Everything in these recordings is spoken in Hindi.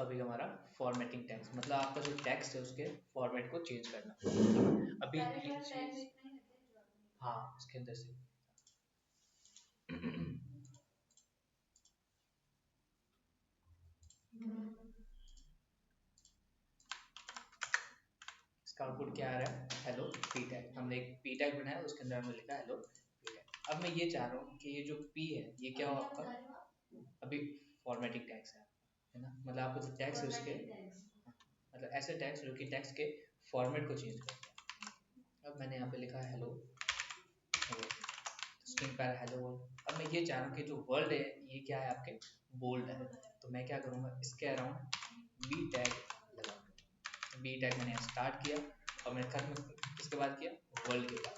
टॉपिक हमारा फॉर्मेटिंग टैग्स, मतलब आपका जो टेक्स्ट है उसके फॉर्मेट को चेंज करना। अभी ये चीज, हाँ इसके अंदर से इसका आउटपुट क्या आ रहा है, हेलो पी टैग। हमने एक पी टैग बनाया, उसके अंदर हमने लिखा हेलो पी टैग। अब मैं ये चाह रहा हूँ कि ये जो पी है ये क्या हो आपका, अभी फॉर्मेटिंग टैग्स है ना, मतलब आपको जो टैग्स है उसके, मतलब ऐसे टैग्स जो कि टैग्स के फॉर्मेट को चेंज करते हैं। अब मैंने यहाँ पे लिखा हेलो, हेलो स्ट्रिंग पैर हेलो वर्ल्ड। अब मैं ये चाह रहा हूँ कि जो वर्ल्ड है ये क्या है आपके बोल्ड है, तो मैं क्या करूँगा, इसके अराउंड बी टैग लगाऊंगा। बी टैग मैंने स्टार्ट किया और मैंने खत्म किसके बाद किया, वर्ल्ड के बाद।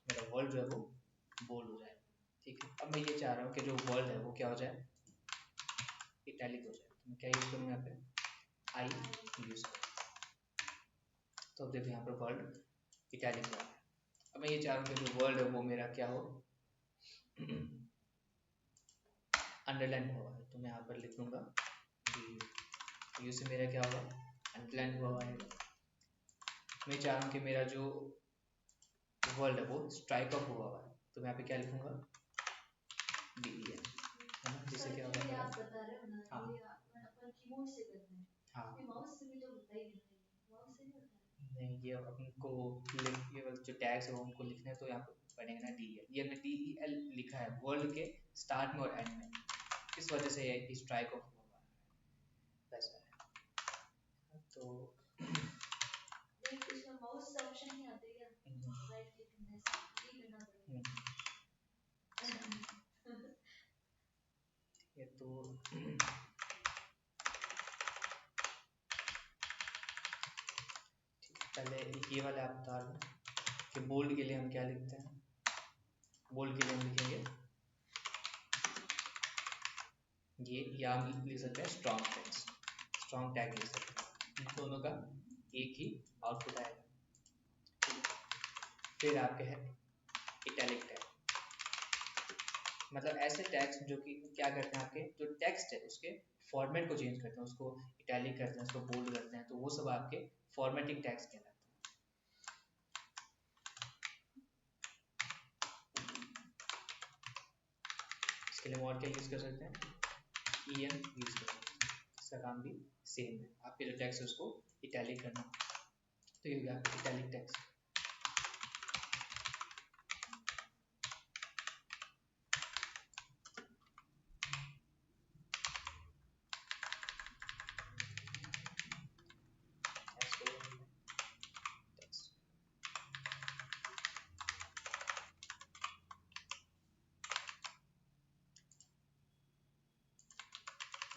मेरा वर्ल्ड जो है वो बोल्ड हो जाएगा। ठीक है, अब मैं ये चाह रहा हूँ कि जो वर्ल्ड है वो क्या हो जाए, इटैलिक हो जाए। तो मैं क्या यूज़ करूँगा यहाँ पे, आई यूज़ करूँ। तो अब देखो यहाँ पर वर्ल्ड इटैलिक हुआ है। अब मैं ये चाह रहा हूँ कि जो वर्ल्ड है वो मेरा क्या हो, अंडरलाइन हुआ है। तो मैं यहाँ पर लिख दूंगा यू से मेरा क्या होगा, अंडरलाइन हुआ है। मैं चाह रहा हूँ कि मेरा जो वर्ल्ड है वो स्ट्राइक ऑफ हुआ है, तो मैं यहाँ पे क्या लिखूंगा, डी ई एन, है ना, जिससे क्या होगा मेरा, हाँ हाँ नहीं, ये हमको ये जो टैग्स है वो हमको लिखने हैं, तो यहाँ पे पढ़ेंगे ना डी एल। ये मैं डी ई एल लिखा है वर्ल्ड के स्टार्ट में और एंड में, इस वजह से ये स्ट्राइक ऑफ हुआ है वैसा है। तो ये तो पहले ये वाला आप बता दो कि बोल्ड के लिए हम क्या लिखते हैं। बोल्ड के लिए हम लिखेंगे ये, या हम लिख सकते हैं स्ट्रॉन्ग टैग्स, स्ट्रॉन्ग टैग लिख सकते हैं। इन दोनों का एक ही आउटपुट आएगा। फिर आपके हैं इटैलिक टैग, मतलब ऐसे टैग्स जो कि क्या करते हैं, आपके जो टेक्स्ट है उसके फॉर्मेट को चेंज करते हैं, उसको इटैलिक करते हैं, उसको बोल्ड करते हैं, तो वो सब आपके फॉर्मेटिंग टैग्स कहलाते हैं। इसके लिए और क्या यूज़ कर सकते हैं, ई एन यूज़ कर सकते हैं। इसका काम भी सेम है, आपके जो टैक्स है उसको इटैलिक करना, तो ये हो गया आपका इटैलिक टैक्स।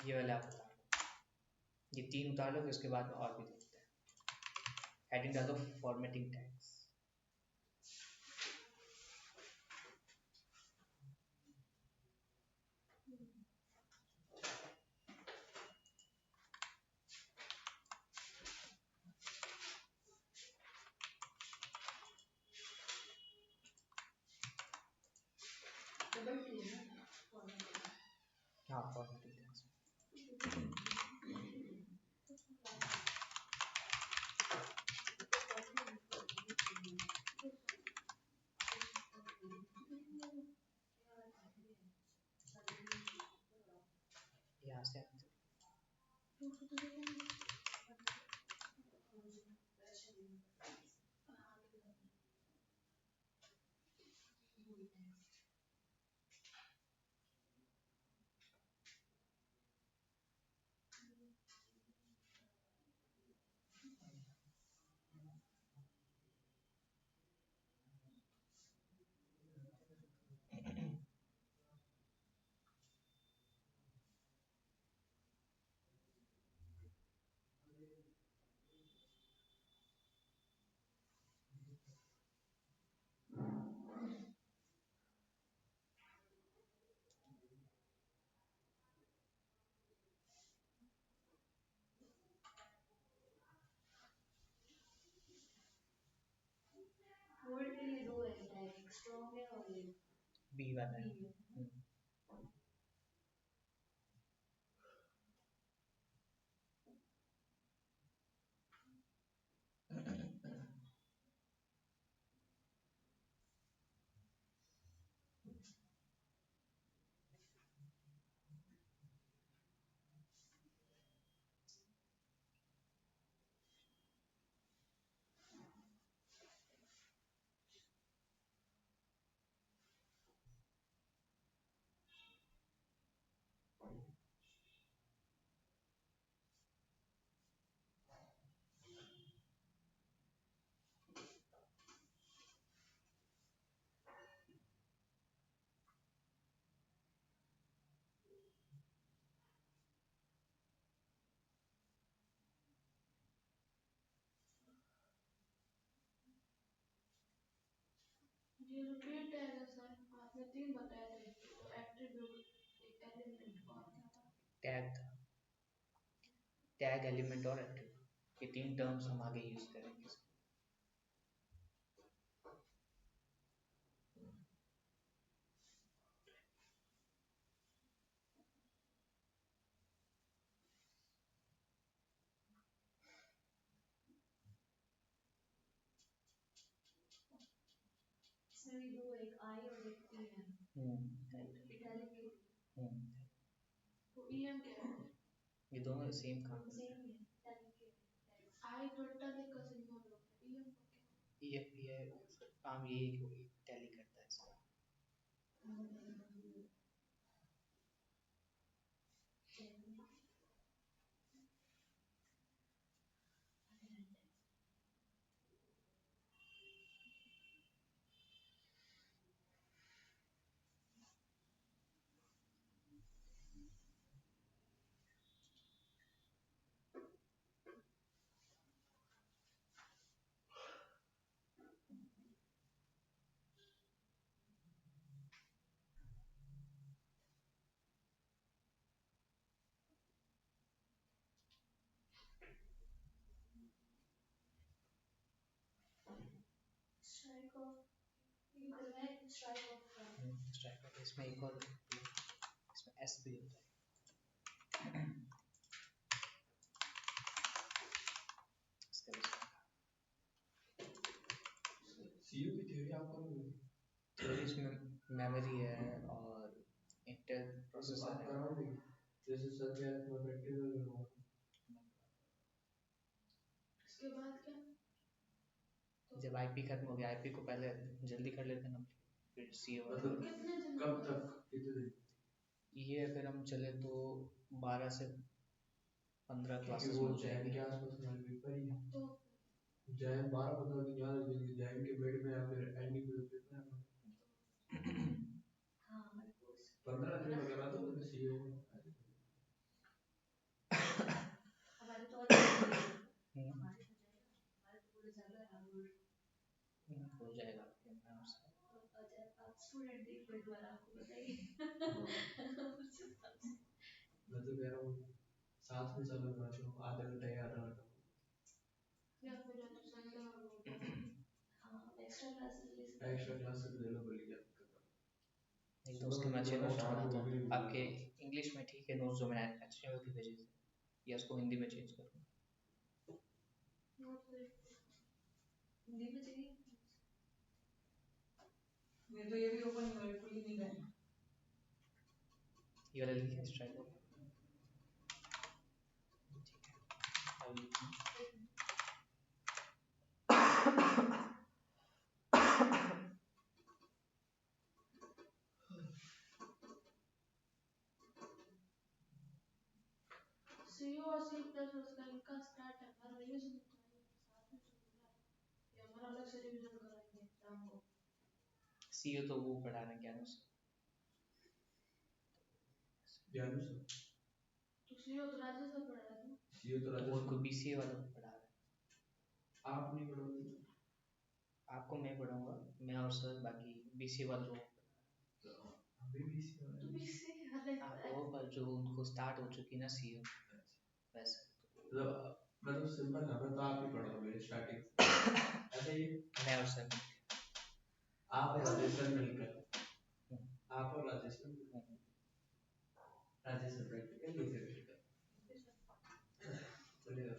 ये वाला आप उतार लो, ये तीन उतार लो, फिर उसके बाद में और भी देखते हैं। हेडिंग डाल दो फॉर्मेटिंग टैग्स। हाँ फॉर्मेटिंग टैग्स, यहाँ से बी वाला है। ये जो पी टैग है सर, आपने तीन बताए थे, तो एट्रीब्यूट, एक एलिमेंट और क्या था? टैग था, टैग एलिमेंट और एट्रीब्यूट, ये तीन टर्म्स हम आगे यूज करेंगे। इसमें भी दो, एक आई और एक ई है। इटैलिक के लिए। तो ईएम क्या है? ये दोनों सेम काम करते सेम ही है, इटैलिक के लिए। आई तो इटैलिक का सिंबल होता है, ईएम का क्या? हैं। ये काम यही टैली करता है इसका। स्ट्राइक ऑफ, ये करना है स्ट्राइक ऑफ का। स्ट्राइक, इसमें एक और, इसमें एस भी होता है। इसका सीयू की थ्योरी आप करोगे? थ्योरी इसमें मेमोरी है और इंटेल प्रोसेसर है। कराओगे जैसे सर क्या है, मैं प्रैक्टिकल करूंगा। इसके बाद क्या? जब आईपी खत्म हो गया, आईपी को पहले जल्दी कर लेते हैं ना, फिर सीए मतलब कितने जन कब तक, कितने दिन? ये अगर हम चले तो 12 से 15 क्लासेस वो हो जैन जाएगी। के आसपास हमारे पेपर ही है। तो जैन 12-15 दिन याद हो जाएंगे, जैन के मिड में या फिर एंडिंग में पेपर है। हाँ हमारे कोर्स 15 दिन में करा दो तो सीए हो। हमारे तो और हमारे तो जाएगा, हमारे तो पूरे ज्यादा है हो जाएगा आपके नाम से। तो अजय आप स्टूडेंट देख लो एक बार, आपको बताइए। मैं तो कह रहा हूँ साथ में चलो, मैं तो आधा घंटा या आधा घंटा या फिर या तो संडे और वो हाँ एक्स्ट्रा क्लासेस ले सकते एक्स्ट्रा क्लासेस ले लो, बोली क्या एक दोस्त के मैं अच्छे नोट्स बनाता हूँ। आपके इंग्लिश में ठीक है नोट्स जो मैंने अच्छे में भेजे थे, या उसको हिंदी में चेंज करूँ? नोट्स हिंदी में चाहिए। मैं तो ये भी ओपन नहीं हुआ, खुली नहीं है। ये वाला लिखिए स्ट्राइक हो गया। ठीक है, सी और सी प्लस उसका इनका स्टार्ट है, हमारा रिवीजन तो है साथ में चल रहा है, ये हमारा अलग से रिवीजन कराएंगे एग्जाम को। सीए तो वो पढ़ा रहे हैं ज्ञान से। ज्ञान से तो सी तो राजेश सर पढ़ा रहे थे, सीए तो तो उनको बीसीए वालों को पढ़ा रहे हैं। आप नहीं पढ़ोगे? आपको मैं पढ़ाऊंगा, मैं और सर, बाकी बीसीए वालों को अभी भी सीए तो बीसी अलग है। वो पर जो उनको स्टार्ट हो चुकी ना सीए वैसे। मतलब सिंपल है, तो आप ही पढ़ोगे स्टार्टिंग ऐसे ही। मैं और सर आप और राजेश सर मिलकर, आप और राजेश सर मिलकर, राजेश सर प्रैक्टिकल लिखे चलेगा।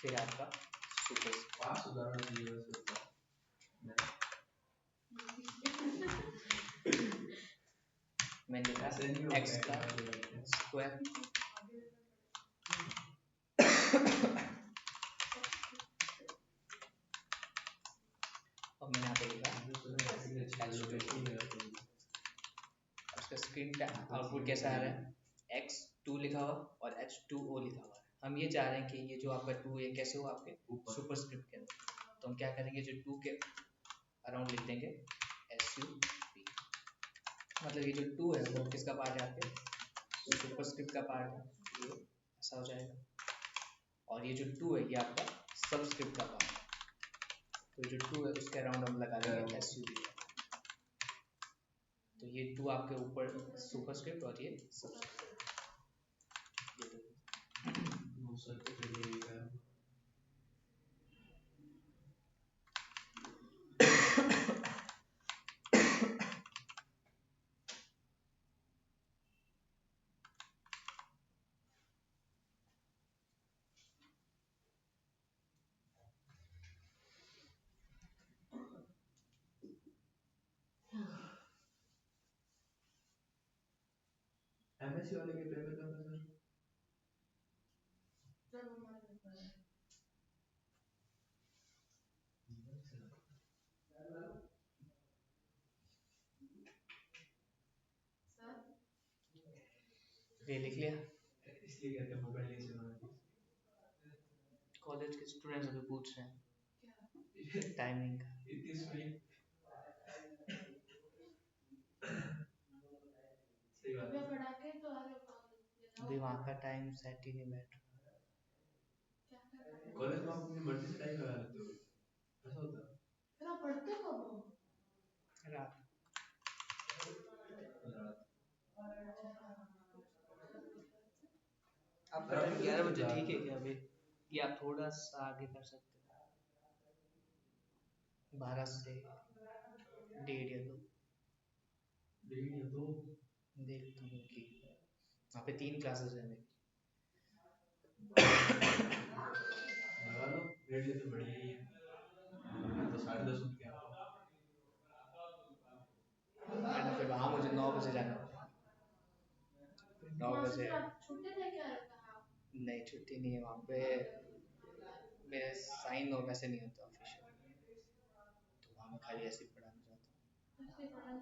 फिर आपका सुपर पास उदाहरण दिए उसका मैंने लिखा एक्स का स्क्वायर और मैंने यहाँ पे लिखा उसका स्क्रीन आउटपुट कैसा आ रहा है, x2 लिखा हुआ और h2o लिखा हुआ है। हम ये चाह रहे हैं कि ये जो आपका 2 ये कैसे हो आपके सुपरस्क्रिप्ट के अंदर, तो हम क्या करेंगे, जो 2 के अराउंड लिख देंगे SUP, मतलब ये जो 2 है वो किसका पार्ट है आपके सुपरस्क्रिप्ट का पार्ट है, ये ऐसा हो जाएगा। और ये जो 2 है ये आपका सबस्क्रिप्ट का पार्ट है, तो ये जो 2 है उसके अराउंड हम लगा देंगे SUP। तो ये टू आपके ऊपर सुपरस्क्रिप्ट और ये सबस्क्रिप्ट, ये वो सर को फिर यही है। एमएससी वाले के पेपर कब है सर? जब हमारे पेपर है सर। ये लिख लिया। इसलिए कहते हैं मोबाइल नहीं चलाना। कॉलेज के स्टूडेंट्स अभी पूछ रहे हैं क्या टाइमिंग का। इतनी स्वीट। सही बात सुबह है। पढ़ा के तो आ जाओ कॉलेज ले जाओ। अभी वहाँ का टाइम सेट ही नहीं बैठ रहा। क्या क्या करना कॉलेज में आप अपनी मर्जी से टाइम लगा लेते हो, ऐसा होता है? फिर आप पढ़ते कब हो? रात रात। आपका टाइम 11 बजे ठीक है क्या अभी, या आप थोड़ा सा आगे कर सकते हो, 12 से 1:30 या 2, 1:30 या 2? देखता हूँ कि वहाँ पे 3 क्लासेस हैं मेरी। लगा लो, मेरे लिए तो बढ़िया ही है। मैं तो 10:30 उठ के आता हूँ। वरना फिर वहाँ मुझे 9 बजे जाना पड़ेगा। 9 वहाँ से बजे फिर आप छुट्टी लेके आ रहे थे आप? नहीं, छुट्टी नहीं है वहाँ पे, मेरे साइन और वैसे नहीं होता ऑफिशियल, तो वहाँ मैं खाली ऐसे ही पढ़ाने जाता हूँ। ऐसे पढ़ाने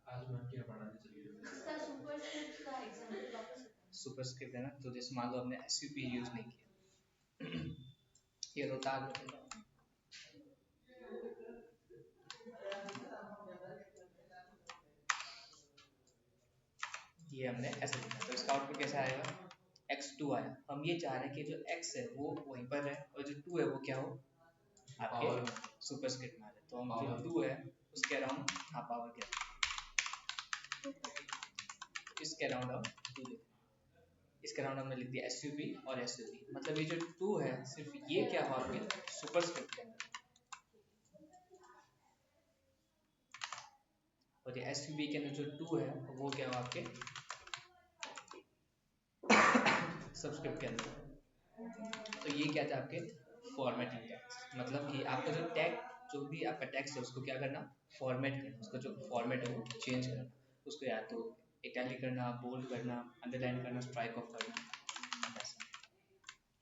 आज मैम के यहाँ पढ़ाने चली गई। इसका सुपरस्क्रिप्ट का एग्जांपल वापस बताओ। सुपरस्क्रिप्ट है ना, तो जैसे मान लो हमने एसयूपी यूज नहीं किया, ये रोहतास में चल रहा है, ये हमने ऐसे लिखा, तो इसका आउटपुट कैसा आएगा, x2 आया। हम ये चाह रहे हैं कि जो x है वो वहीं पर है और जो 2 है वो क्या हो, आपके सुपरस्क्रिप्ट में आ जाए। तो हम जो 2 है उसके अराउंड, हाँ पावर के इसके अराउंड हम 2 लिख, इसके अराउंड हमने लिख दिया एसयूपी और एसयूपी, मतलब ये जो 2 है सिर्फ ये क्या हो आपके सुपरस्क्रिप्ट के अंदर, और ये एसयूपी के अंदर जो 2 है वो क्या हो आपके सब्सक्रिप्ट के अंदर। तो ये क्या था आपके फॉर्मेटिंग टैग्स, मतलब कि आपका जो टैग, जो भी आपका टैक्स है उसको क्या करना, फॉर्मेट करना, उसका जो फॉर्मेट है वो चेंज करना, उसको या तो इटैलिक करना, बोल्ड करना, अंडरलाइन करना, स्ट्राइक ऑफ करना, ऐसा।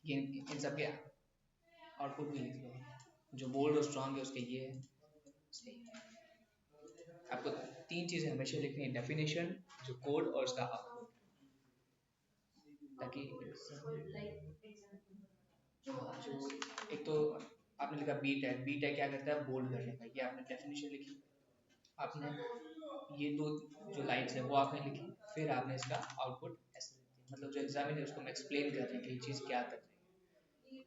ये इन सब के आउटपुट भी लिख लो, जो बोल्ड और स्ट्रॉन्ग है उसके ये है, सही है। आपको 3 चीज़ें हमेशा लिखनी है, डेफिनेशन, जो कोड और उसका आउटपुट, ताकि जो एक तो आपने लिखा बी टैग क्या करता है, बोल्ड करने का, ये आपने डेफिनेशन लिखी, आपने ये 2 जो लाइन्स है वो आपने लिखी, फिर आपने इसका आउटपुट ऐसे लिख दिया, मतलब जो एग्जामिनर है उसको हम एक्सप्लेन कर रहे हैं कि ये चीज़ क्या कर रही है।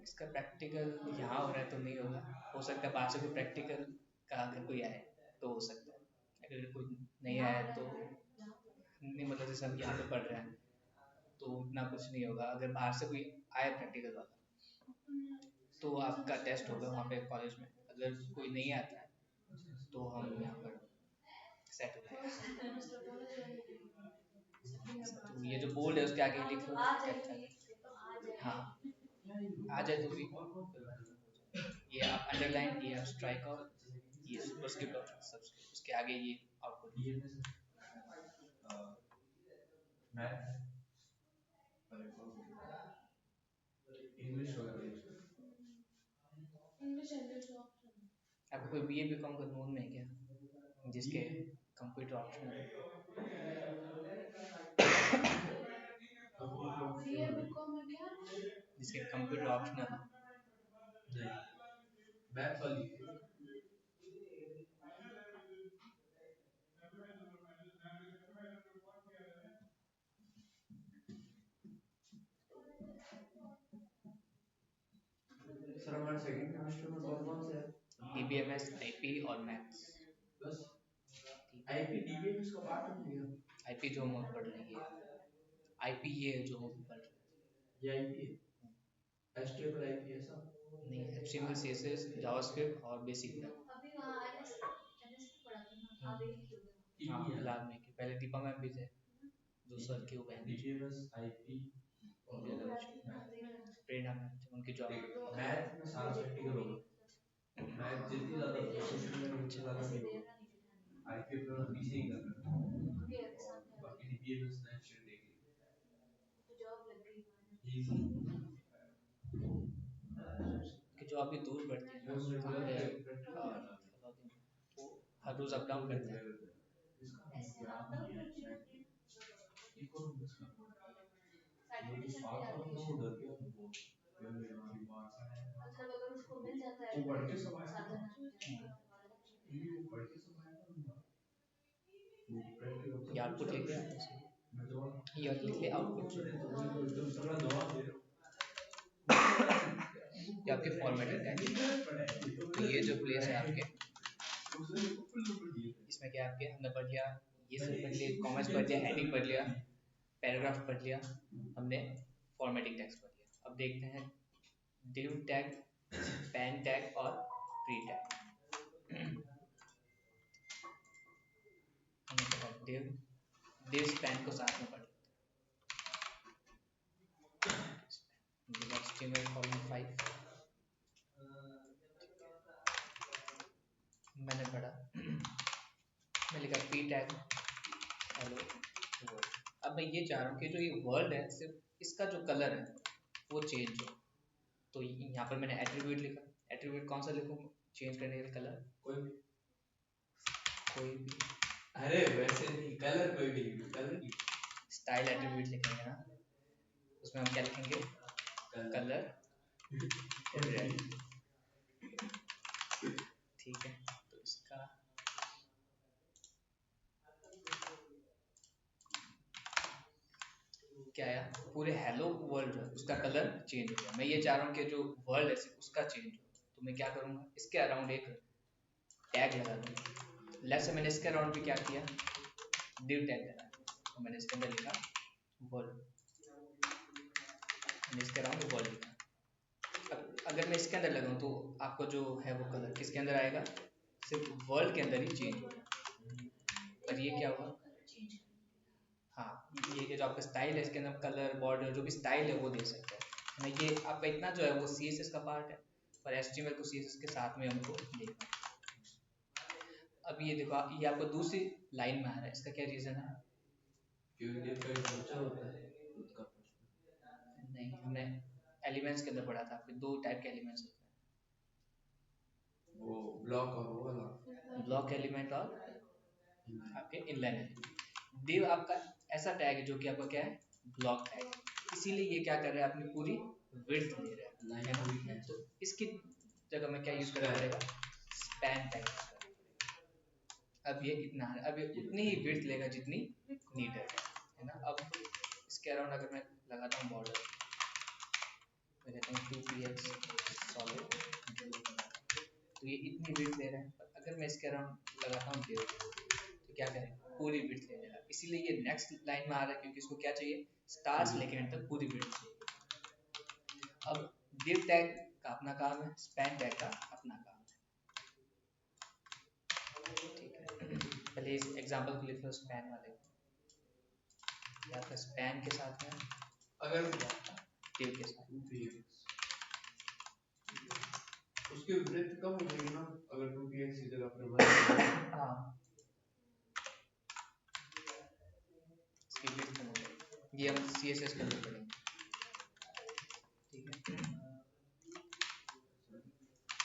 इसका प्रैक्टिकल यहाँ हो रहा है तो नहीं होगा, हो सकता है बाहर से कोई प्रैक्टिकल का अगर कोई आए तो हो सकता है, अगर कोई नहीं आया तो नहीं, मतलब जैसे हम यहाँ पे पढ़ रहे हैं तो उतना कुछ नहीं होगा, अगर बाहर से कोई आए प्रैक्टिकल वाला तो आपका टेस्ट होगा वहाँ पे कॉलेज में, अगर कोई नहीं आता है तो हम यहाँ पर सेट हो जाएगा। तो ये जो बोल्ड है उसके आगे लिख लो कैप्चर, हाँ आ जाए तो भी ये आप अंडरलाइन, ये आप स्ट्राइक आउट, ये सुपरस्क्रिप्ट और सबस्क्रिप्ट, उसके आगे ये आउटपुट। इंग्लिश वगैरह इंग्लिश इंग्लिश ऑप्शन आपको कोई बीए बीकॉम का नोन में है क्या, जिसके कंप्यूटर ऑप्शनल है? बीए बीकॉम में क्या? जिसके कंप्यूटर ऑप्शनल है? नहीं, मैथ वाली। सर तुम्हारे सेकंड सेमेस्टर में कौन कौन से है? डीबीएमएस, आईपी और मैथ्स। बस आईपी डीबीएमएस का पार्ट नहीं है। आईपी जो हम पढ़ लेंगे, आईपी ये है जो हम पढ़ रहे हैं। ये आईपी है, एचटीएमएल आईपी ऐसा नहीं, एचटीएमएल सीएसएस जावास्क्रिप्ट और बेसिक था। अभी वहाँ एनएस एनएस में पढ़ा था ना, आप एक ही हो गए। हाँ, फिलहाल में कि पहले दीपा मैम भी थे जो सर के वो बहन थी। डीबीएमएस आईपी और प्रेरणा मैम थे, उनकी जॉब। मैथ में सारा प्रैक्टिकल होगा। मैथ जितनी ज्यादा प्रिपरेशन में उतनी ज्यादा नहीं होगा। आईपी अपना पीसी ही कर रहा है, बाकी डीबीएमएस नेक्स्ट ईयर देखेंगे। तो जॉब लग गई इजी कि जो अभी दूर पड़ती है ना, वो हर रोज अप डाउन करते हैं। मतलब अगर उसको मिल जाता है वो बढ़ के सब आएगा। साधन ये आउटपुट लिख दिया, ये लिख लिया आउटपुट। ये आपके फॉर्मेटिंग टाइप। तो ये जो प्लेस है आपके, इसमें क्या आपके हमने पढ़ लिया, ये सब पढ़ लिया, कॉमेंट्स पढ़ लिया, हेडिंग पढ़ लिया, पैराग्राफ पढ़ लिया, हमने फॉर्मेटिंग टैग्स पढ़ लिया। अब देखते हैं div टैग, span टैग और pre टैग। हमने पढ़ा div span को साथ में पढ़ लिया। HTML column 5 मैंने पढ़ा। मैं लिखा p टैग हेलो वर्ल्ड। अब मैं ये चाह रहा हूँ कि जो ये वर्ल्ड है सिर्फ इसका जो कलर है वो चेंज हो। तो यहाँ पर मैंने एट्रीब्यूट लिखा। एट्रीब्यूट कौन सा लिखूँ चेंज करने के लिए? कलर कोई भी। अरे वैसे नहीं, कलर कोई भी कलर स्टाइल एट्रीब्यूट लिखेंगे ना, उसमें हम क्या लिखेंगे? Colour red. ठीक है, तो इसका क्या आया? पूरे हेलो वर्ल्ड उसका कलर चेंज हो गया। मैं ये चाह रहा हूँ कि जो वर्ल्ड है उसका चेंज हो। तो मैं क्या करूँगा, इसके अराउंड एक टैग लगा दूँगा। लेट्स से मैंने इसके अराउंड भी क्या किया, div टैग लगा। तो मैंने इसके अंदर लिखा वर्ल्ड, मैंने इसके अराउंड वर्ल्ड लिखा। अब अगर मैं इसके अंदर लगाऊँ तो आपको जो है वो कलर किसके अंदर आएगा? सिर्फ वर्ल्ड के अंदर ही चेंज होगा। पर ये क्या हुआ? हाँ, ये जो आपका स्टाइल है इसके अंदर कलर बॉर्डर जो भी स्टाइल है वो दे सकते हैं ना। ये आपका इतना जो है वो CSS का पार्ट है, पर HTML को CSS के साथ में हमको देखना है। अब ये देखो, ये आपको दूसरी लाइन में आ रहा है, इसका क्या रीज़न है? नहीं, हमने एलिमेंट्स के अंदर पढ़ा था, आपके दो टाइप के एलिमेंट्स होते हैं, वो ब्लॉक और वो वाला ब्लॉक एलिमेंट और आपके इनलाइन एलिमेंट। div आपका ऐसा टैग है जो कि आपका क्या है? Block tag. इसीलिए ये क्या कर रहा है, अपनी पूरी विड्थ ले रहा है ना। तो इसकी जगह में क्या यूज करना पड़ेगा? Span tag. अब ये इतना है, अब ये उतनी ही विड्थ लेगा जितनी नीडेड है ना। अब इसके अराउंड अगर मैं लगाता हूँ बॉर्डर, मैं कहता हूँ 2px solid blue, तो ये इतनी विड्थ ले रहा है। पर अगर मैं इसके अराउंड लगाता हूँ div, तो क्या करेगा? पूरी विड्थ ले लेगा। इसीलिए ये नेक्स्ट लाइन में आ रहा है, क्योंकि इसको क्या चाहिए? स्टार्ट से लेके एंड तक पूरी विड्थ चाहिए। अब div टैग का अपना काम है, स्पैन टैग का अपना काम है। ठीक है, पहले इस एग्जांपल को लिख लो, स्पैन वाले को। या तो स्पैन के साथ में अगर div के साथ। उसकी विड्थ कम हो जाएगी ना अगर 2px की जगह पर हाँ, इसकी विड्थ कम हो जाएगी। ये हम CSS के अंदर पढ़ेंगे। ठीक है,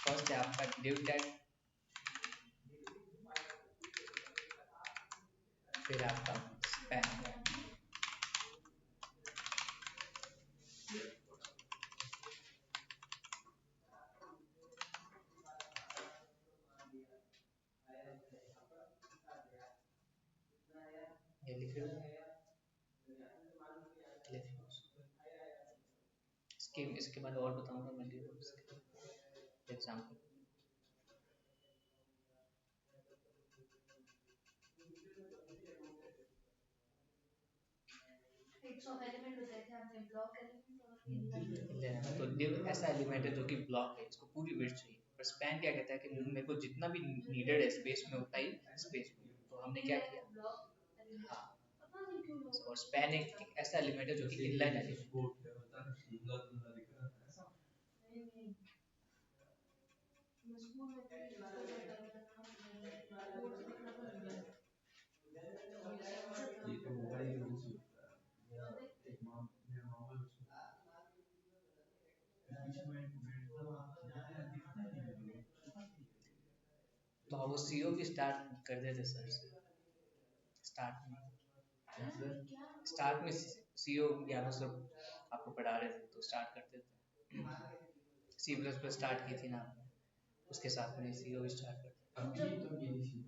फर्स्ट है आपका div टैग, फिर आपका स्पैन टैग। ये लिख लो, इसके बाद और बताऊंगा मैं div। एग्जाम्पल। एक सौ एलिमेंट बताए थे आपने, ब्लॉक एलिमेंट और तो div ऐसा एलिमेंट है जो कि ब्लॉक है, इसको पूरी विड्थ चाहिए, पर स्पैन क्या कहता है कि मेरे को जितना भी नीडेड है स्पेस में उतना ही स्पेस में, तो हमने क्या किया। हाँ, पता नहीं क्यों लोग और स्पैन एक ऐसा एलिमेंट है जो कि इनलाइन एलिमेंट है। नहीं नहीं, मैं स्कूल में भी इसका पढ़ता था ना, बोर्ड से लिखना बंद हो गया। ये सेंसर था। ये तो मोबाइल की वजह से होता है। मेरा मामा तो हम वो सीओ भी स्टार्ट कर देते सर से स्टार्ट में। स्टार्ट में सीओ ज्ञान सब आपको पढ़ा रहे थे तो स्टार्ट करते थे, सी प्लस प्लस स्टार्ट की थी ना आपने, उसके साथ में सीओ भी स्टार्ट करते अभी तो ये नहीं सीख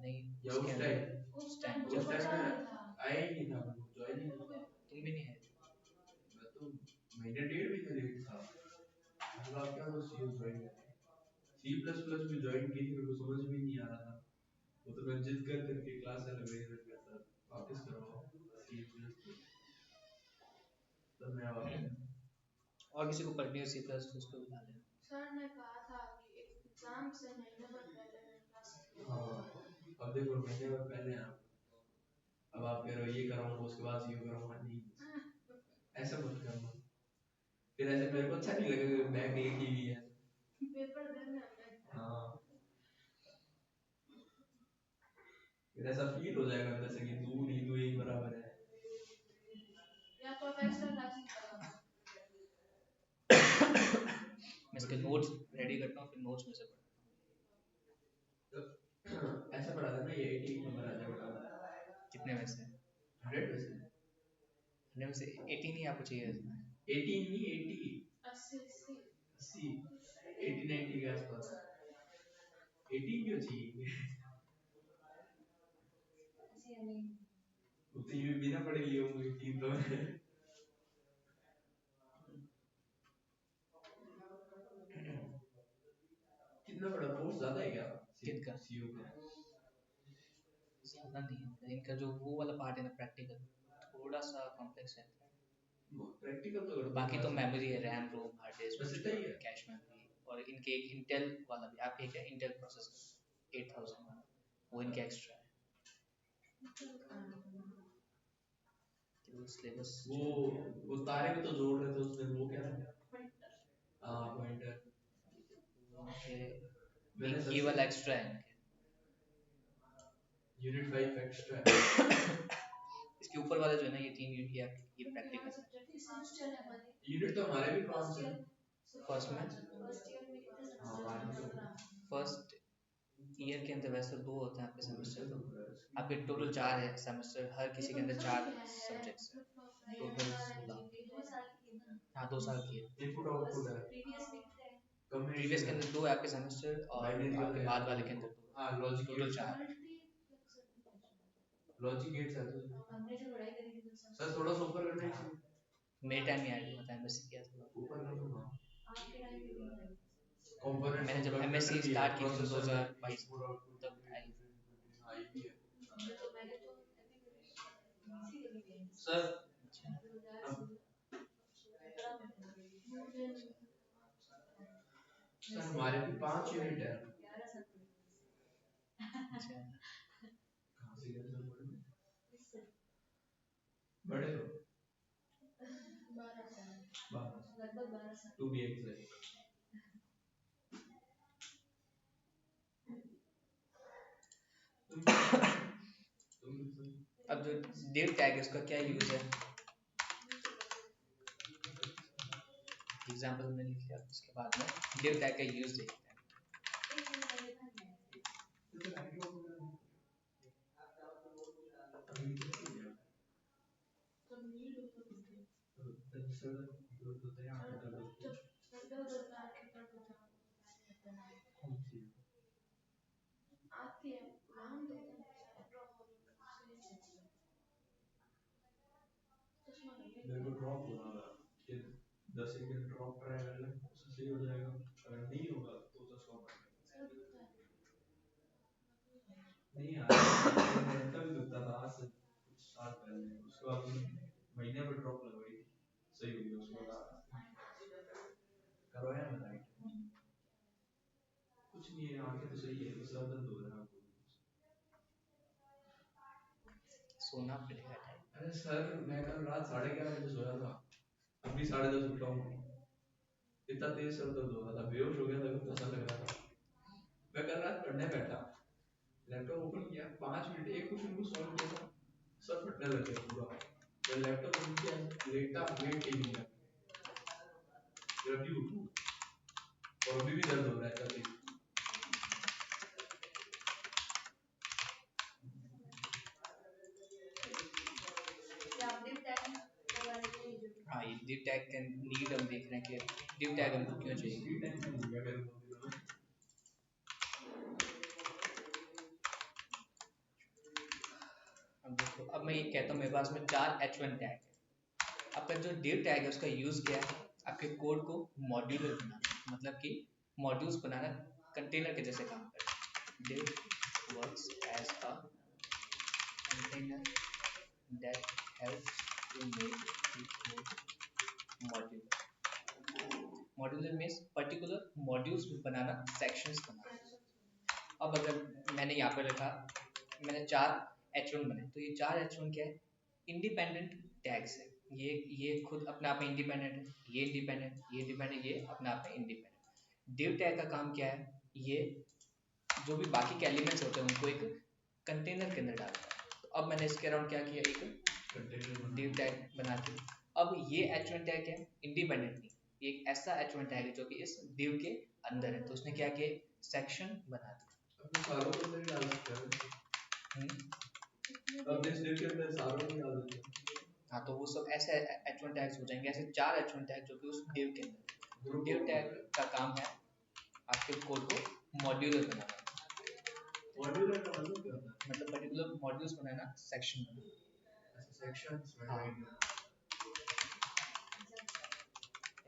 नहीं या उसके अंदर उस टाइम उस मुझे टाइम पता में नहीं था। आया ही नहीं था, वो ज्वाइन ही नहीं था। तुम भी नहीं है। मैं तो महीने डेढ़ महीने लेट था, मतलब आप क्या तो सी ज्वाइन किया, सी प्लस प्लस भी ज्वाइन की थी, मेरे को समझ में नहीं आ रहा था, वो तो मैं जिद कर करके क्लास में लगे करता वापस करवाओ सी प्लस, तब मैं वापस। और किसी को पढ़नी हो सी प्लस तो उसको बुला लेना। सर ने कहा था कि एग्जाम से महीने भर पहले क्लास की। हाँ, अब देखो महीने भर पहले आप, अब आप कह रहे हो ये कराऊंगा उसके बाद ये करूंगा, नहीं ऐसा मत करना, फिर ऐसे मेरे को अच्छा नहीं लगेगा बैग लिखी हुई है। पेपर देने आता है। हाँ, फिर ऐसा फील हो जाएगा अंदर से कि तू नहीं, तू एक बराबर है। या तो आप एक्स्ट्रा क्लासेस लगा दो। मैं इसके नोट्स रेडी करता हूँ, फिर नोट्स में से तो ऐसा पढ़ा था ना, ये 80 नंबर आ जाएगा कितने में से 100 में से, 100 में से 18 ही आपको चाहिए था। 18 नहीं 80, 80 80 80 90 के आसपास, 18 क्यों चाहिए, वो तो ये बिना पढ़े लिए होंगे 18 तो कितना बड़ा कोर्स ज्यादा है क्या किसका सीयू का, ज्यादा नहीं है इनका, जो वो वाला पार्ट है ना प्रैक्टिकल थोड़ा सा कॉम्प्लेक्स है, प्रैक्टिकल तो बाकी तो मेमोरी है, रैम रोम हार्ड डिस्क बस इतना ही है। कैश मेमोरी, और इनके एक इंटेल वाला भी, आपके क्या इंटेल प्रोसेसर 8000 वाला, वो इनके एक्स्ट्रा है। कि वो सिलेबस वो तारे भी तो जोड़ रहे थे उसमें, वो क्या था, हाँ पॉइंटर, मैंने ये वाला एक्स्ट्रा है इनके। यूनिट 5 एक्स्ट्रा है। इसके ऊपर वाले जो है ना ये 3 यूनिट ये प्रैक्टिकल है। यूनिट तो हमारे भी 5 है फर्स्ट में हाँ, फर्स्ट ईयर के अंदर वैसे 2 होते हैं आपके सेमेस्टर, तो आपके टोटल 4 है सेमेस्टर, हर किसी के अंदर 4 सब्जेक्ट्स है, टोटल 16। हाँ 2 साल की है। इनपुट आउटपुट है, प्रीवियस के अंदर 2 है आपके सेमेस्टर, और आपके बाद वाले के अंदर 2, हाँ लॉजिक टोटल 4 है। लॉजिक गेट्स है तो सर थोड़ा सा ऊपर करना है, मेरे टाइम में आया था, एमएससी किया था ऊपर कर दो ना, मैंने जब एमएससी स्टार्ट की थी 2022 तब आई। सर अच्छा सर हमारे भी 5 यूनिट है। अच्छा कहाँ से गए सर बड़े तो 12 टू बी एग्जैक्ट। अब जो div टैग है उसका क्या यूज है, एग्जांपल में लिख लिया, उसके बाद में div टैग का यूज देखते हैं। आती है नाम तो मेरे को ड्रॉप होना था कि 10 सेकंड ड्रॉप ट्राई कर ले, उससे सही हो जाएगा। अगर नहीं होगा तो 100 पढ़ सर दुखता है नहीं यार मेरे का भी दुखता था आज से कुछ साल पहले उसके बाद महीने में ड्रॉप लगवाई थी सही हो गया उसके बाद करवाया ना राइट कुछ नहीं है आंखें तो सही है बस सर दर्द हो रहा है आपको सोना पड़ेगा टाइम। अरे सर मैं कल रात 11:30 बजे सोया था अभी 10:30 उठा हूँ इतना तेज सर दर्द हो रहा था बेहोश हो गया था कुछ ऐसा लग रहा था मैं कल रात पढ़ने बैठा लैपटॉप ओपन किया 5 मिनट एक क्वेश्चन को सॉल्व किया था सब फटने लग गया पूरा जब लैपटॉप बंद किया लेटा लेट ही नहीं फिर अभी उठूं और अभी भी दर्द हो रहा है कल क्या आप डिप टैग करवा लेते हैं जो हाँ ये डिव टैग का नीड हम देख रहे हैं कि डिव टैग हमको क्यों चाहिए। फ्री टेंशन हो गया मेरे को अब देखो अब मैं ये कहता हूँ मेरे पास में 4 H1 टैग है। आपका जो डिव टैग है उसका यूज क्या है आपके कोड को मॉड्यूलर बनाना मतलब कि मॉड्यूल्स बनाना कंटेनर के जैसे काम करता है। Div works as a container that helps to make the code modular. Modular means particular modules banana sections बनाना। अब अगर मैंने यहाँ पर लिखा मैंने 4 H1 बनाए तो ये 4 H1 क्या है इंडिपेंडेंट टैग्स है। ये खुद अपने आप में इंडिपेंडेंट है ये इंडिपेंडेंट ये अपने आप में इंडिपेंडेंट। डिव टैग का काम क्या है ये जो भी बाकी के एलिमेंट्स होते हैं उनको एक कंटेनर के अंदर डालता है। तो अब मैंने इसके अराउंड क्या किया एक डिव टैग बना दी। अब ये H1 टैग है इंडिपेंडेंट नहीं ये एक ऐसा H1 टैग है जो कि इस डिव के अंदर है तो उसने क्या किया सेक्शन बना दिया। अपने सारों के अंदर ही डाल सकते हैं अब इस डिव के अंदर सारों को डाल देते हैं हाँ तो वो सब ऐसे H1 टैग्स हो जाएंगे ऐसे 4 H1 टैग जो कि उस डिव के अंदर तो डिव टैग का काम है आपके कोड को मॉड्यूलर बनाना। मॉड्यूलर का मतलब क्या होता है मतलब पर्टिकुलर मॉड्यूल्स बनाना सेक्शन बनाना। सेक्शंस में हाँ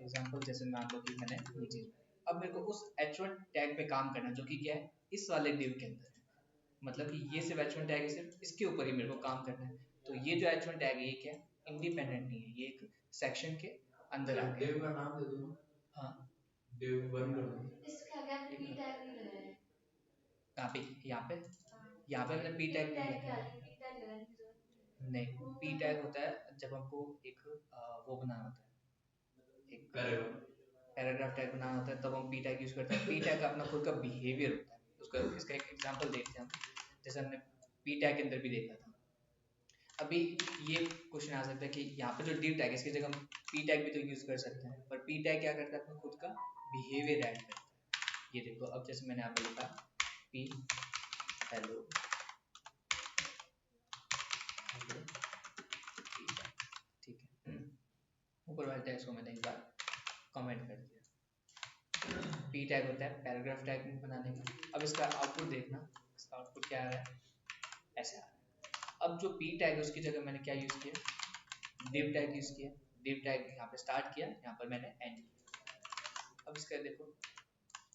एग्जांपल जैसे मान लो कि मैंने ये चीज अब मेरे को उस H1 टैग पे काम करना जो कि क्या है इस वाले डिव के अंदर है मतलब कि ये सिर्फ H1 टैग है सिर्फ इसके ऊपर ही मेरे को काम करना है। तो ये जो H1 टैग है ये क्या है इंडिपेंडेंट नहीं है ये एक सेक्शन के अंदर आ गया। डिव का नाम दे दो हाँ डिव वन कर दो इसका क्या पी टैग नहीं लगाया है कहाँ पे यहाँ पे मैंने पी पी टैग नहीं टैग क्या लिखा है पी टैग लगाने की जरूरत नहीं पी टैग होता है जब हमको एक वो बनाना होता है एक पैराग्राफ टैग बनाना होता है तब हम पी टैग यूज करते हैं। पी टैग का अपना खुद का बिहेवियर होता है उसका इसका एक एग्जांपल देखते हैं हम जैसे हमने पी टैग के अंदर भी देखा था। अभी ये क्वेश्चन आ सकता है कि यहाँ पे जो डिव टैग है इसकी जगह हम पी टैग भी तो यूज कर सकते हैं पर पी टैग क्या करता है अपना खुद का बिहेवियर ऐड करता है। ये देखो अब जैसे मैंने यहाँ पे लिखा पी हेलो ठीक है ऊपर वाले टैग्स को मैंने एक बार कमेंट कर दिया। पी टैग होता है पैराग्राफ टैग बनाने का। अब इसका आउटपुट देखना इसका आउटपुट क्या आ रहा है ऐसे आ रहा है। अब जो पी टैग है उसकी जगह मैंने क्या यूज़ किया डिव टैग यूज़ किया। डिव टैग यहाँ पे स्टार्ट किया यहाँ पर मैंने एंड किया। अब इसका देखो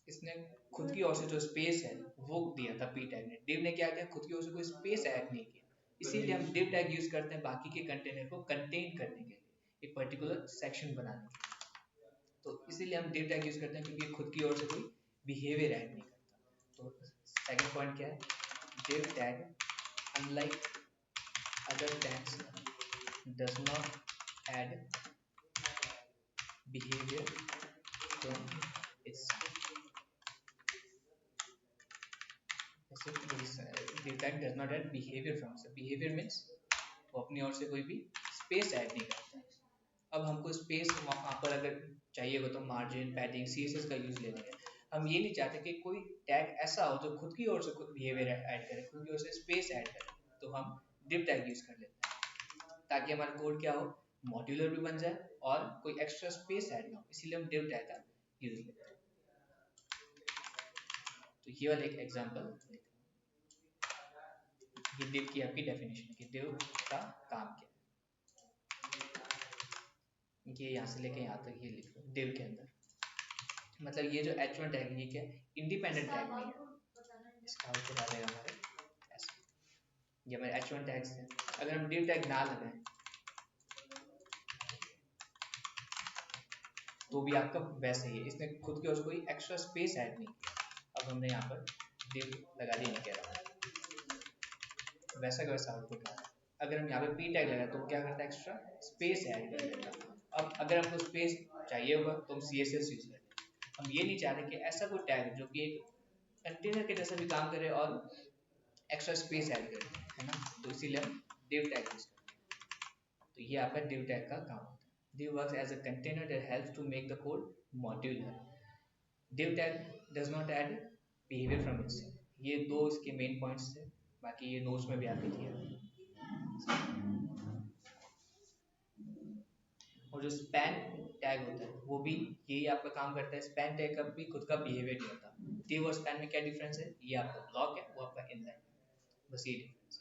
इसने खुद की ओर से जो स्पेस है वो दिया था पी टैग ने। डिव ने क्या किया खुद की ओर से कोई स्पेस ऐड नहीं किया इसीलिए हम डिव टैग यूज करते हैं बाकी के कंटेनर को कंटेन करने के लिए एक पर्टिकुलर सेक्शन बनाने के लिए। तो इसीलिए हम डिव टैग यूज करते हैं क्योंकि खुद की ओर से कोई बिहेवियर ऐड नहीं करता। तो सेकंड पॉइंट क्या है div tag unlike other tags does not add behaviour from itself. div tag does not add behavior from itself. Behavior means वो अपनी ओर से कोई भी स्पेस ऐड नहीं करता। अब हमको स्पेस वहाँ पर अगर चाहिए हो तो मार्जिन पैडिंग CSS का यूज ले लेंगे। हम ये नहीं चाहते कि कोई टैग ऐसा हो जो खुद की ओर से खुद बिहेवियर ऐड करे खुद की ओर से स्पेस ऐड करे तो हम div टैग यूज कर लेते हैं ताकि हमारा कोड क्या हो मॉड्यूलर भी बन जाए और कोई एक्स्ट्रा स्पेस ऐड ना हो इसीलिए हम div टैग का यूज लेते हैं। तो ये वाला एक एग्जांपल ये div की आपकी डेफिनेशन कि div का काम क्या है। ये यहाँ से लेके यहाँ तक ये लिख लो div के अंदर। मतलब ये जो H1 टैग ये क्या इंडिपेंडेंट टैग नहीं है, इसका आउटपुट आ जाएगा हमारे ऐसे, ये हमारे H1 टैग्स हैं। अगर हम div टैग ना लगाएं तो भी आपका वैसे ही है, इसने खुद के उसको कोई एक्स्ट्रा स्पेस ऐड नहीं किया। अब हमने यहाँ पर div लगा दिया, नहीं कह रहा वैसा का वैसा आउटपुट आ रहा है। अगर हम यहाँ पे p टैग लगाए तो वो क्या करता है, एक्स्ट्रा स्पेस ऐड कर देता है। अब अगर हमको स्पेस चाहिए होगा तो हम CSS यूज करें। हम ये नहीं चाह रहे कि ऐसा कोई टैग जो कि एक कंटेनर के जैसा भी काम करे और एक्स्ट्रा स्पेस ऐड करे, है ना, तो इसीलिए हम div टैग यूज करते हैं। तो ये आपका div टैग का काम होता है। div works as a container that helps to make the code modular. div tag does not add behavior from itself. ये दो इसके मेन पॉइंट्स थे, बाकी ये नोट्स में भी आपके दिया। और जो स्पैन टैग होता है वो भी यही आपका काम करता है। स्पैन टैग का भी खुद का बिहेवियर नहीं होता। div और स्पैन में क्या डिफरेंस है, ये आपका ब्लॉक है, वो आपका इनलाइन है, बस ये डिफरेंस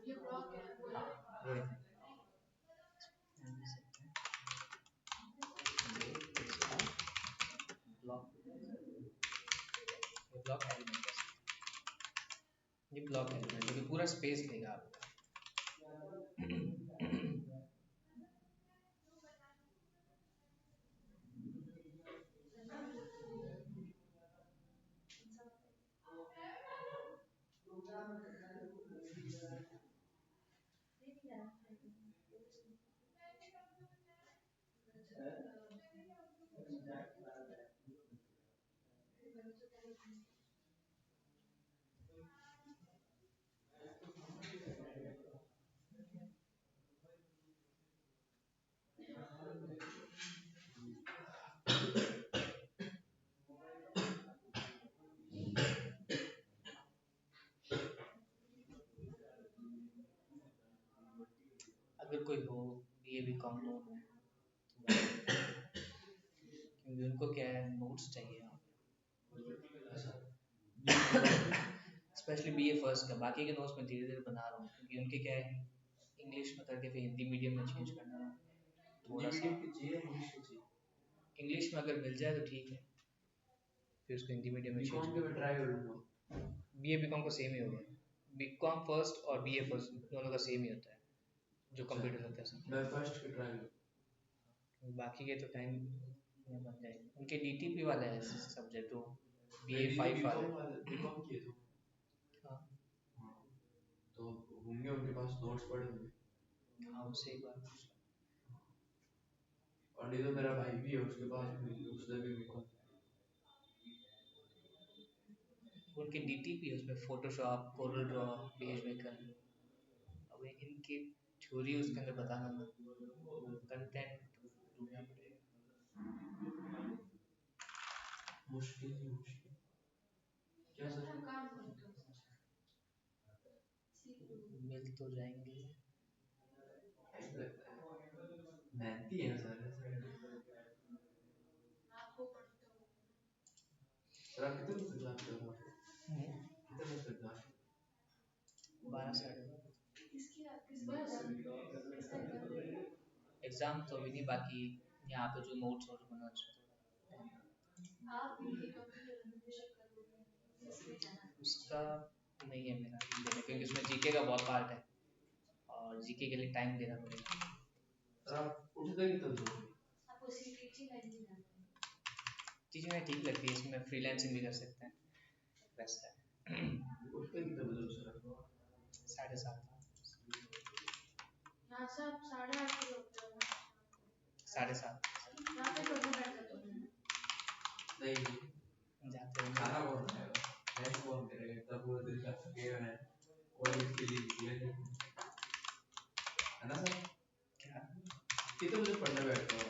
ये ब्लॉक है वो है है। वो है ब्लॉक, ये ब्लॉक एलिमेंट है, ये ब्लॉक एलिमेंट जो कि पूरा स्पेस लेगा आपका। अगर कोई हो ये भी कम लोग हो तो क्योंकि उनको क्या है, नोट्स चाहिए यहाँ पे, स्पेशली BA फर्स्ट का। बाकी के नोट्स में धीरे धीरे बना रहा हूँ क्योंकि उनके क्या है, इंग्लिश में करके फिर हिंदी मीडियम में चेंज करना है थोड़ा सा। इंग्लिश में अगर मिल जाए तो ठीक है, फिर उसको हिंदी मीडियम में चेंज बीकॉम के मैं ट्राई करूंगा। BA BCom को सेम ही होगा। BCom फर्स्ट और BA फर्स्ट दोनों का सेम ही होता है जो कंप्यूटर होता है। मैं फर्स्ट के ट्राई करूंगा। बाकी के तो टाइम में बन जाएगा। उनके DTP वाला है सब्जेक्ट, वो BA मेरी 5 बीकॉम वाला है। वाले बीकॉम किए तो हाँ हाँ, तो होंगे उनके पास नोट्स पड़े होंगे। हाँ, उससे एक बार पूछ लो। और नहीं तो मेरा भाई भी है, उसके पास भी उसने भी बीकॉम। उनके DTP है, उसमें Photoshop, Corel Draw, page maker. अब इनकी थ्योरी उसके अंदर बताना ना, कंटेंट ढूंढना पड़ेगा। मुश्किल ही मुश्किल। क्या सर अच्छा काम करते हो मिल तो जाएंगे। मेहनती है सर। आपको पढ़ते हो सर आप कितने बजे क्लास कर रहे हो? कितने बजे क्लास? 12 साढ़े 12 एग्जाम तो अभी नहीं, बाकी यहाँ पे जो नोट्स और बना आप ये कंप्यूटर एनिमेशन करोगे इसलिए जाना उसका नहीं है मेरा देने, क्योंकि उसमें जीके का बहुत पार्ट है और जीके के लिए टाइम देना पड़ेगा। सर आप उठते कितने बजे हो? आपको सी टीचिंग लाइन में जाना है। टीचिंग में ठीक लगती है, इसमें फ्रीलांसिंग भी कर सकते हैं, बेस्ट है। उठते कितने बजे हो सर आप? 7:30 यहाँ से आप 8:30 बजे उठते हो ना? 7:30 यहाँ पे तो बैठ जाते हो नहीं जाते हैं। खाना कौन खाएगा? लंच कौन करेगा? इतना पूरा दिन का थके हुए हैं, कोई इसके लिए निकले नहीं, है ना सर? क्या कितने बजे पढ़ने बैठते हो?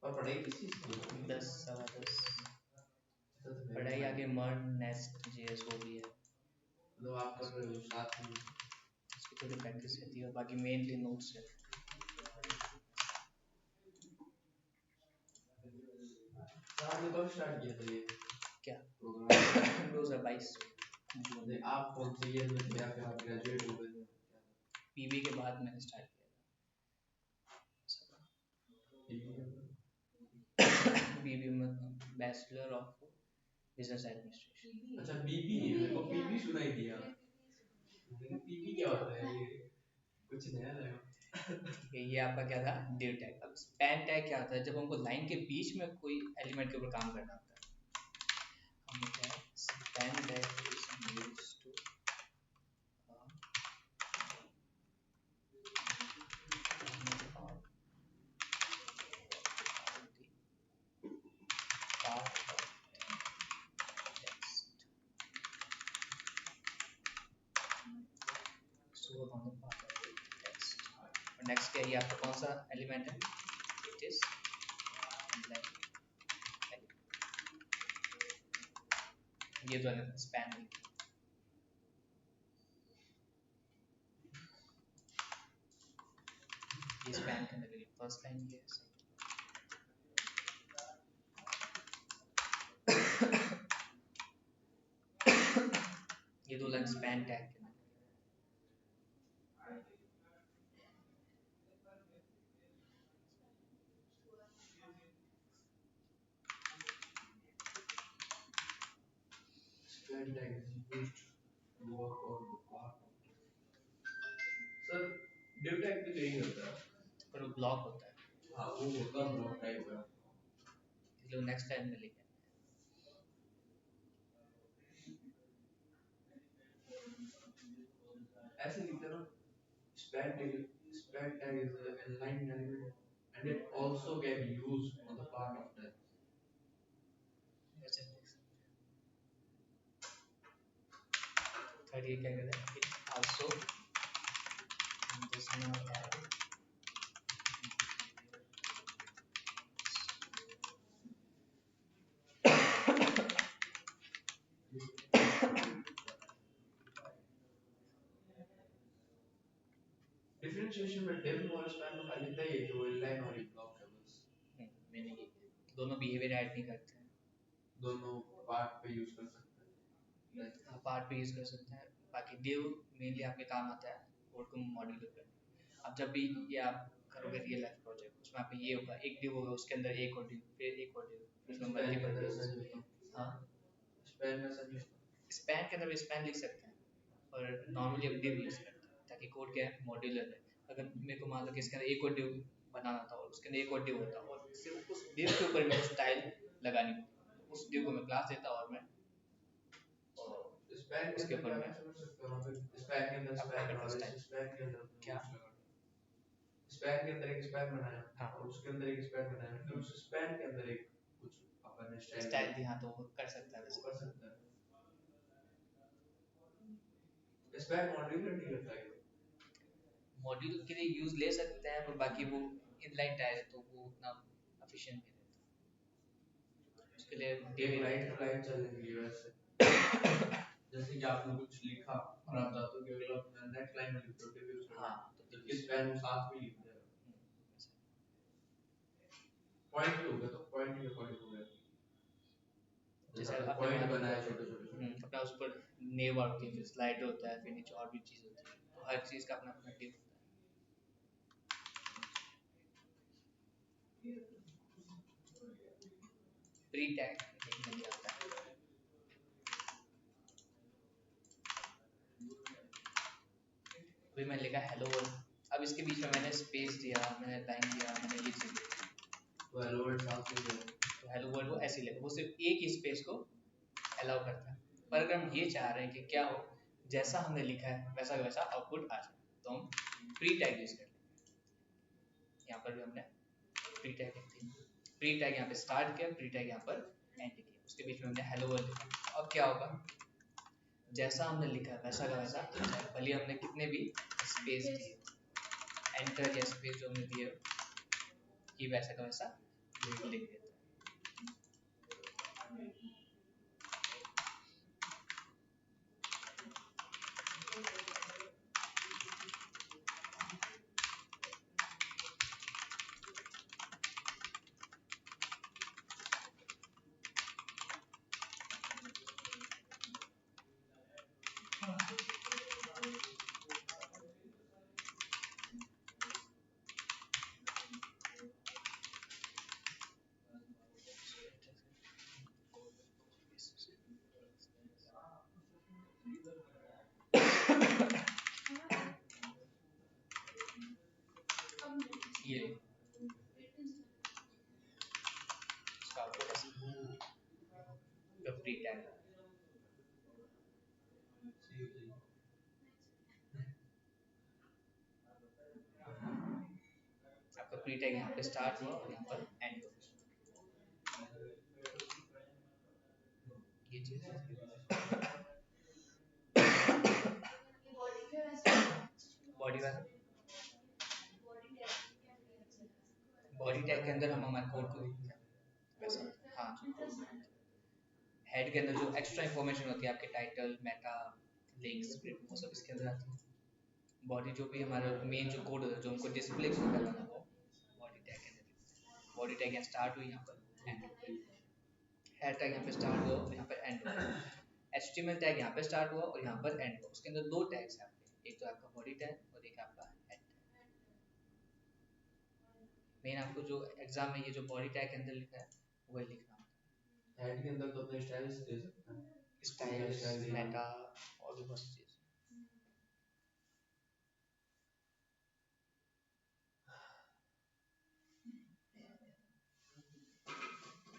और पढ़ाई किस चीज़ की है? 10 सवा 10 तो पढ़ाई आगे मर्न नेस्ट JS वो भी है, मतलब आप कर रहे हो साथ में। इसकी थोड़ी प्रैक्टिस रहती है और बाकी मेनली नोट्स है। सर आपने कब स्टार्ट किया था ये क्या प्रोग्राम? 2022 नहीं, आप कौन से ईयर में थे या फिर आप ग्रेजुएट हो गए थे? PB के बाद मैंने स्टार्ट किया था। ठीक है। बीबी में बैचलर ऑफ बिजनेस एडमिनिस्ट्रेशन। अच्छा बीबी, मेरे को पीबी सुनाई दिया। मैंने पीबी क्या होता है ये, कुछ नया लगा। ये आपका क्या था, डिव टैग। अब स्पैन टैग क्या होता है, जब हमको लाइन के बीच में कोई एलिमेंट के ऊपर काम करना होता है, हम क्या है, span tag is used to next क्या, ये आपका कौन सा एलिमेंट है, इट इज ये तो है स्पैन। ये स्पैन के अंदर फर्स्ट लाइन ये ये दो लाइन स्पैन टैग के अंदर। Span tag is used to work on the part of sir div tag भी यही होता है, पर वो ब्लॉक होता है। हाँ वो होता है ब्लॉक टाइप का। इसलिए नेक्स्ट लाइन में लिखा है ऐसे लिखते हैं ना, span tag is an aligned element and it also can be used on the part of text. Third ये क्या कहता है, it also does not have differentiation में div और span में खाली था ये कि वो inline और ये block है बस, मैंने ये दोनों बिहेवियर ऐड नहीं करते हैं, दोनों पार्ट पे यूज कर सकते हैं, पार्ट पे यूज कर सकते हैं। बाकी डिव मेनली आपके काम आता है कोड को मॉड्यूलर करने। अब जब भी ये आप करोगे रियल लाइफ प्रोजेक्ट, उसमें आपको ये होगा, एक डिव होगा, उसके अंदर एक और डिव, फिर एक और डिव, फिर मल्टीपल डिव। हाँ स्पैन में सही स्पैन के अंदर भी स्पैन लिख सकते हैं, और नॉर्मली हम डिव यूज करते हैं ताकि कोड क्या है, मॉड्यूलर है। अगर मेरे को मान लो कि इसके अंदर एक और डिव बनाना था और उसके अंदर एक और डिव होता और सिर्फ उस डिव के ऊपर मेरे को स्टाइल लगानी होती, तो उस डिव को मैं क्लास देता और मैं स्पैन के उसके अंदर ऊपर क्या मैं कर सकते हो, फिर स्पैन के अंदर स्पैन करता और स्टाइल स्पैन के अंदर क्या, स्पैन के अंदर एक स्पैन बनाया हाँ और उसके अंदर एक स्पैन बनाया, फिर उस स्पैन के अंदर एक कुछ अपन स्टाइल स्टाइल दी, हाँ तो वो कर सकता है वैसे। कर सकता है। स्पैन मॉड्यूलर नहीं करता है, मॉड्यूल के लिए यूज ले सकते हैं, पर बाकी वो इनलाइन टायर है तो वो उतना एफिशिएंट नहीं रहता, उसके लिए एक लाइन टू लाइन चलेंगी वैसे। जैसे कि आपने कुछ लिखा और आप चाहते हो कि अगला नेक्स्ट लाइन में लिख दो डिव यूज करना, हाँ तो जबकि स्पैन वो साथ में लिख देगा, पॉइंट भी होगा तो पॉइंट के अकॉर्डिंग होगा, जैसे जैसे आपने पॉइंट मान बनाया छोटे छोटे अपना उस पर नेव आती है, फिर स्लाइड होता है, फिर नीचे और भी चीज होती है, तो हर चीज का अपना अपना टिप होता है। प्री टैग देखने में आता है, अभी मैंने लिखा हेलो वर्ल्ड, अब इसके बीच में मैंने स्पेस दिया, मैंने लाइन दिया, मैंने ये चीज दी, तो हेलो वर्ल्ड साथ में है, तो हेलो वर्ल्ड वो ऐसे ही लगेगा, वो सिर्फ एक ही स्पेस को अलाउ करता है। पर अगर हम ये चाह रहे हैं कि क्या हो, जैसा हमने लिखा है वैसा का वैसा आउटपुट आ जाए, तो हम प्री टैग यूज करते हैं। यहाँ पर भी हमने प्री टैग लिख दी, प्री टैग यहाँ पे स्टार्ट किया, प्री टैग यहाँ पर एंड किया, उसके बीच में हमने हेलो वर्ल्ड लिखा। अब क्या होगा, जैसा हमने लिखा है वैसा का वैसा, भले हमने कितने भी स्पेस दिए, एंटर या स्पेस जो हमने दिए, ये वैसा का वैसा लिख देता है। ही हो जाएगी। आपका प्री टैग यहाँ पे स्टार्ट हुआ और यहाँ पर एंड हुआ, ये चीज बॉडी वाला बॉडी टैग के अंदर हम हमारे कोड को लिखते हैं वैसा। हाँ, हेड के अंदर जो एक्स्ट्रा इन्फॉर्मेशन होती है आपके टाइटल, मेटा, लिंक, स्क्रिप्ट, वो सब इसके अंदर आती है। बॉडी जो भी हमारा मेन जो कोड होता है जो हमको डिस्प्ले को करना है वो बॉडी टैग के अंदर। बॉडी टैग यहाँ स्टार्ट हुई, यहाँ पर एंड हुई। हेड टैग यहाँ पे स्टार्ट हुआ और यहाँ पर एंड हुआ। HTML टैग यहाँ पे स्टार्ट हुआ और यहाँ पर एंड हुआ। उसके अंदर दो टैग्स हैं आपके, एक तो आपका बॉडी टैग और एक आपका हेड टैग। मेन आपको जो एग्जाम में ये जो बॉडी टैग के अंदर लिखा है वही लिखना होता हेड के अंदर तो अपने स्टाइल्स दे सकते हैं, है। स्टाइल, मेटा और भी बहुत सी चीज़।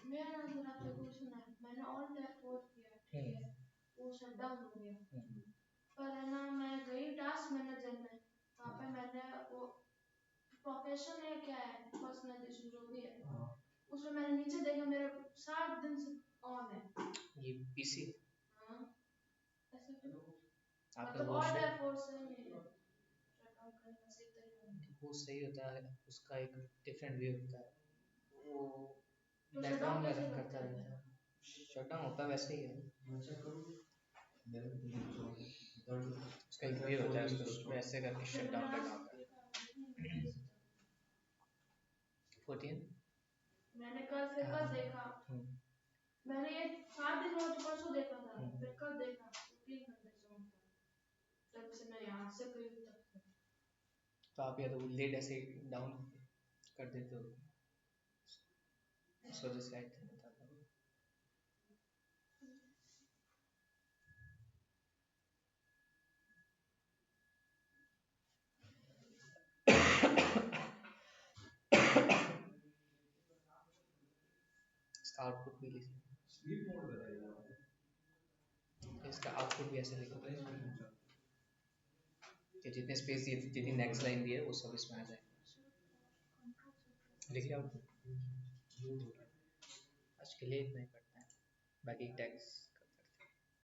मेरा अगर आपने क्वेश्चन है, मैंने ऑल F4 किया, ठीक है, वो शट डाउन हो गया। पर है ना, मैं गई टास्क मैनेजर में, वहाँ पे मैंने वो प्रोफेशन है क्या है, पर्सनलाइजेशन जो भी है, उसमें मैंने नीचे देखा मेरा 7 दिन से ऑन है। ये पीसी हाँ, ऐसे क्यों? आपका मतलब वो ऑल शट F4 से नहीं है, शट डाउन करने का सही तरीका। वो सही होता है, उसका एक डिफरेंट वे होता है, वो तो शट बैकग्राउंड डाउन में कैसे रन करते करता हैं? रहता है। शट डाउन होता है वैसे ही है, मैं चेक करूँ उसका एक वे होता है, उसको वैसे करके शट डाउन करना होता है। 14 मैंने कल फिर कल देखा, मैंने ये 7 दिन हुआ तो परसों देखा था, फिर कल देखा 3 घंटे से ऑन था, जब से मैं यहाँ से गई हूँ तब से। तो आप या तो लेट ऐसे डाउन कर देते हो, इस वजह से आई थिंक बताता हूँ। इसका आउटपुट भी लिखिए, स्लीप मोड बताइए, इसका आउटपुट भी ऐसे लिखो कि जितने स्पेस दी जितनी नेक्स्ट लाइन दी है वो सब इसमें आ जाए। लिखिए आउटपुट। आज के लिए इतना ही पढ़ते हैं, बाकी टैक्स